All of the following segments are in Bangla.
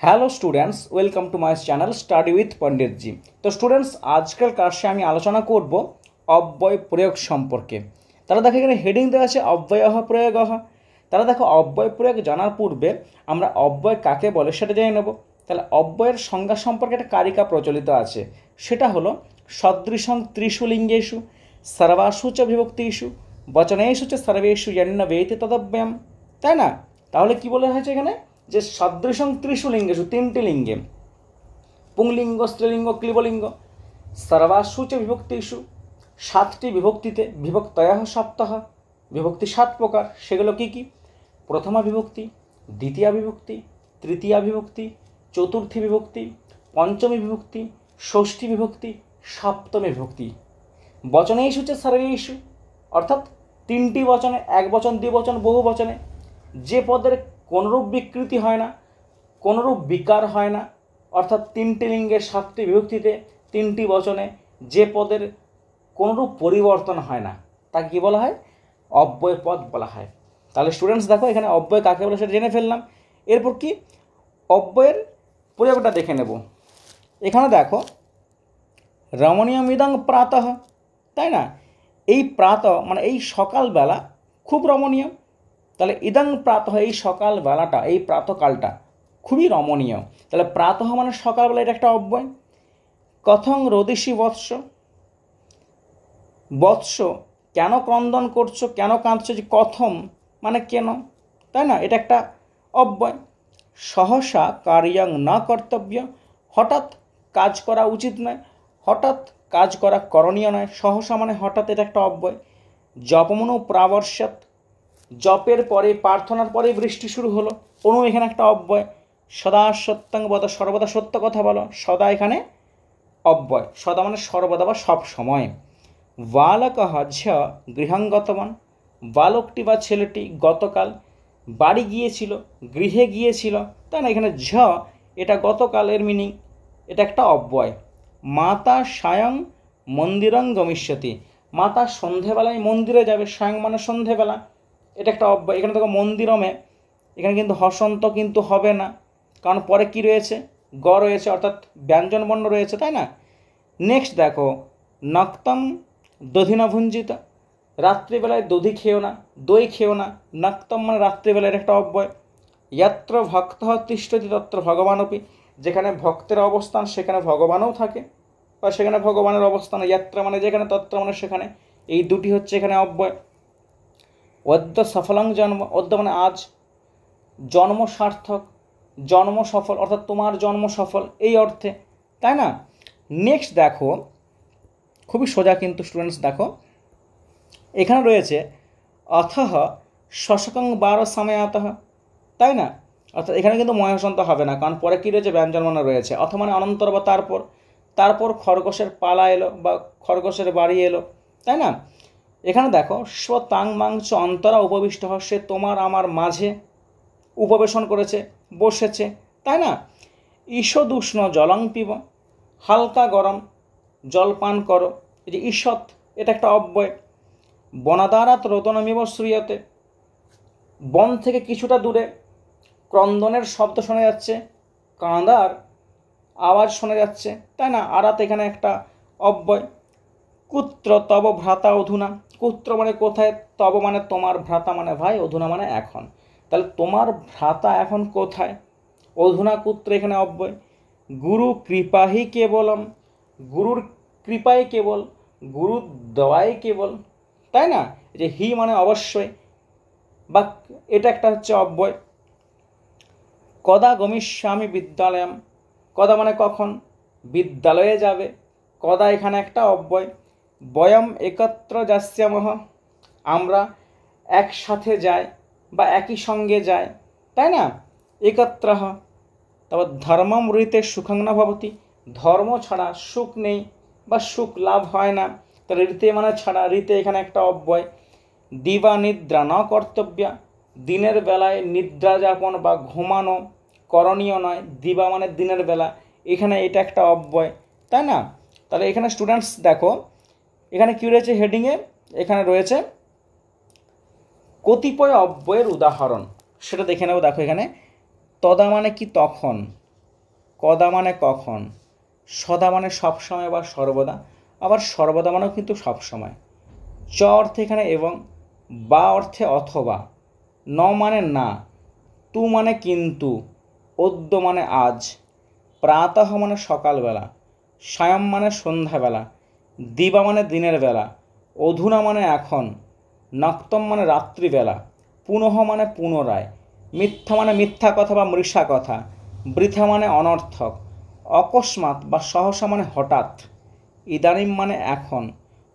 Hello students, welcome to my channel study with Panditji. তো স্টুডেন্টস, আজকাল ক্লাসে আমি আলোচনা করব অব্যয় প্রয়োগ সম্পর্কে। তারা দেখো এখানে হেডিং দেওয়া আছে অব্যয়ঃ প্রয়োগঃ। তারা দেখো অব্যয় প্রয়োগ জানার পূর্বে আমরা অব্যয় কাকে বলে সেটা জেনে নেব। তাহলে অব্যয়ের সংজ্ঞা সম্পর্কে একটা কারিকা প্রচলিত আছে, সেটা হলো সদৃশং ত্রিষু লিঙ্গেষু সর্বাসু চ বিভক্তিষু বচনেষু চ সর্বেষু যন্ন বেতি তদব্যয়ম। তাই না? তাহলে কি বলা হয়েছে এখানে যে সদৃশং ত্রিষু লিঙ্গেষু, তিনটি লিঙ্গে, পুংলিঙ্গ, স্ত্রীলিঙ্গ, ক্লীবলিঙ্গ, সর্বাসু চ বিভক্তিষু, সাতটি বিভক্তিতে, বিভক্তয়ঃ সপ্তহ, বিভক্তি সাত প্রকার। সেগুলো কি কি? প্রথমা বিভক্তি, দ্বিতীয়া বিভক্তি, তৃতীয়া বিভক্তি, চতুর্থী বিভক্তি, পঞ্চমী বিভক্তি, ষষ্ঠী বিভক্তি, সপ্তমী বিভক্তি। বচনেষু চ সর্বেষু, অর্থাৎ তিনটি বচনে, এক বচন, দ্বিবচন, বহু বচনে যে পদের কোনরূপ বিকৃতি হয় না, কোনরূপ বিকার হয় না, অর্থাৎ তিনটি লিঙ্গের সাতটি বিভক্তিতে তিনটি বচনে যে পদের কোনরূপ পরিবর্তন হয় না, তাকে কী বলা হয়? অব্যয় পদ বলা হয়। তাহলে স্টুডেন্টস দেখো এখানে অব্যয় কাকে বলে সেটা জেনে ফেললাম। এরপর কি অব্যয়ের প্রয়োগটা দেখে নেব। এখানে দেখো রমণীয়মিদং প্রাতঃ, তাই না? এই প্রাতঃ মানে এই সকালবেলা খুব রমণীয়। তাহলে ইদং প্রাতঃ, এই সকালবেলাটা, এই প্রাতকালটা খুবই রমণীয়। তাহলে প্রাতঃ মানে সকালবেলা, এটা একটা অব্যয়। কথং রোদিষি বৎস, বৎস কেন ক্রন্দন করছো, কেন কাঁদছো, যে কথম মানে কেন, তাই না? এটা একটা অব্যয়। সহসা কার্যং না কর্তব্য, হঠাৎ কাজ করা উচিত নয়, হঠাৎ কাজ করা করণীয় নয়। সহসা মানে হঠাৎ, এটা একটা অব্যয়। জপমনু প্রাবর্ষ্যৎ, জপের পরে, প্রার্থনার পরে বৃষ্টি শুরু হলো, অনু এখানে একটা অব্যয়। সদা সত্যং বদ, সর্বদা সত্য কথা বলো, সদা এখানে অব্যয়। সদা মানে সর্বদা বা সব সময়। বালকঃ ঝ গৃহাঙ্গতবান, বালকটি বা ছেলেটি গতকাল বাড়ি গিয়েছিল, গৃহে গিয়েছিল, তাই না? এখানে ঝ এটা গতকালের মিনিং, এটা একটা অব্যয়। মাতা সায়ং মন্দিরং গমিষ্যতি, মাতা সন্ধেবেলায় মন্দিরে যাবে, সায়ং মানে সন্ধেবেলা, এটা একটা অব্যয়। এখানে দেখো মন্দিরমে, এখানে কিন্তু হসন্ত কিন্তু হবে না, কারণ পরে কি রয়েছে? গ রয়েছে, অর্থাৎ ব্যঞ্জনবর্ণ রয়েছে, তাই না? নেক্সট দেখো নক্তম দধিনা ভুঞ্জিত, রাত্রিবেলায় দধি খেও না, দই খেও না। নক্তম মানে রাত্রিবেলায় একটা অব্যয়। যত্র ভক্ত তিষ্ঠতি তত্র ভগবানপি, যেখানে ভক্তের অবস্থান সেখানে ভগবানও থাকে, বা সেখানে ভগবানের অবস্থান। যত্র মানে যেখানে, তত্র মানে সেখানে, এই দুটি হচ্ছে এখানে অব্যয়। অদ্য সফলং জন্ম, অদ্য মানে আজ, জন্ম সার্থক, জন্ম সফল, অর্থাৎ তোমার জন্ম সফল এই অর্থে, তাই না? নেক্সট দেখো, খুবই সোজা কিন্তু স্টুডেন্টস, দেখো এখানে রয়েছে অথহ শশকং বারো সাময়াতঃ, তাই না? অর্থাৎ এখানে কিন্তু মহাসন্ত হবে না, কারণ পরে কী রয়েছে? ব্যঞ্জনবর্ণ রয়েছে। অথ মানে অনন্তর বা তারপর, তারপর খরগোশের পালা এলো বা খরগোশের বাড়ি এলো, তাই না? এখানে দেখো স্বতাং মাংস অন্তরা উপবিষ্ট, সে তোমার আমার মাঝে উপবেশন করেছে, বসেছে, তাই না? ঈষদুষ্ণ জলং পিব, হালকা গরম জল পান করো, এই যে ঈষৎ এটা একটা অব্যয়। বনাদারাত রোদনমিব শ্রুয়তে, বন থেকে কিছুটা দূরে ক্রন্দনের শব্দ শোনা যাচ্ছে, কাঁদার আওয়াজ শোনা যাচ্ছে, তাই না? আরাত এখানে একটা অব্যয়। কুত্র তব ভ্রাতা অধুনা, কুত্র মানে কোথায়, তব মানে তোমার, ভ্রাতা মানে ভাই, অধুনা মানে এখন। তাহলে তোমার ভ্রাতা এখন কোথায়? অধুনা কুত্র এখানে অব্যয়। গুরু কৃপাহি কেবলম, গুরুর কৃপাই কেবল, গুরু দয়াই কেবল, তাই না? যে হি মানে অবশ্যই, বা এটা একটা হচ্ছে অব্যয়। কদা গমিষ্যামি বিদ্যালয়ম, কদা মানে কখন, বিদ্যালয়ে যাবে, কদা এখানে একটা অব্যয়। বয়ম একত্র যাস্যামহ, আমরা একসাথে যাই বা একই সঙ্গে যাই, তাই না? একত্রহ। তারপর ধর্মম ঋতে সুখং না ভবতি, ধর্ম ছাড়া সুখ নেই বা সুখ লাভ হয় না, তাহলে ঋতে মানে ছাড়া, ঋতে এখানে একটা অব্যয়। দিবা নিদ্রা ন কর্তব্যা, দিনের বেলায় নিদ্রা যাপন বা ঘুমানো করণীয় নয়, দিবা মানে দিনের বেলা, এখানে এটা একটা অব্যয়, তাই না? তাহলে এখানে স্টুডেন্টস দেখো এখানে কী রয়েছে হেডিংয়ে, এখানে রয়েছে কতিপয় অব্যয়ের উদাহরণ, সেটা দেখে নেব। দেখো এখানে তদা মানে কি তখন, কদা মানে কখন, সদা মানে সবসময় বা সর্বদা, আবার সর্বদা মানেও কিন্তু সবসময়। চ অর্থে এখানে এবং, বা অর্থে অথবা, ন মানে না, তু মানে কিন্তু, অদ্য মানে আজ, প্রাতঃ মানে সকালবেলা, সায়ম মানে সন্ধ্যাবেলা, দিবা মানে দিনের বেলা, অধুনা মানে এখন, নক্তম মানে রাত্রিবেলা, পুনঃ মানে পুনরায়, মিথ্যা মানে মিথ্যা কথা বা মৃষা কথা, বৃথা মানে অনর্থক, অকস্মাৎ বা সহসা মানে হঠাৎ, ইদানিম মানে এখন,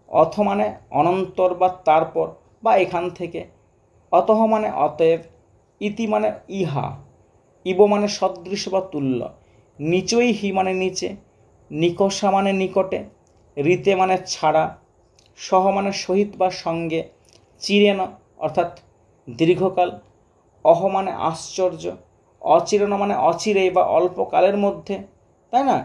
অথ মানে অনন্তর বা তারপর বা এখান থেকে, অতঃ মানে অতএব, ইতি মানে ইহা, ইব মানে সদৃশ বা তুল্য, নিচই হি মানে নিচে, নিকষা মানে নিকটে, ঋতে মানে ছাড়া, সহ মানে সহিত বা সঙ্গে, চিরেন অর্থাৎ দীর্ঘকাল, অহ মানে আশ্চর্য, অচিরেন মানে অচিরেই বা অল্পকালের মধ্যে, তাই না,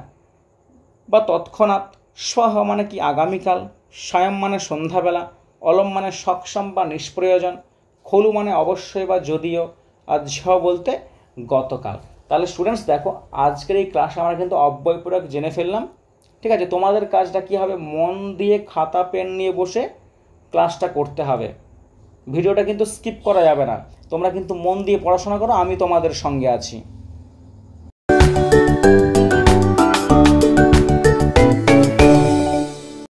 বা তৎক্ষণাৎ, স্বহ মানে কি আগামীকাল, সায়ম মানে সন্ধ্যাবেলা, অলম মানে সক্ষম বা নিষ্প্রয়োজন, খলু মানে অবশ্যই বা যদিও, আর ঝ বলতে গতকাল। তাহলে স্টুডেন্টস দেখো, আজকের এই ক্লাসে আমরা কিন্তু অব্যয়পূরক জেনে ফেললাম। ঠিক আছে, তোমাদের কাজটা কী হবে, মন দিয়ে খাতা পেন নিয়ে বসে ক্লাসটা করতে হবে। ভিডিওটা কিন্তু স্কিপ করা যাবে না, তোমরা কিন্তু মন দিয়ে পড়াশোনা করো, আমি তোমাদের সঙ্গে আছি।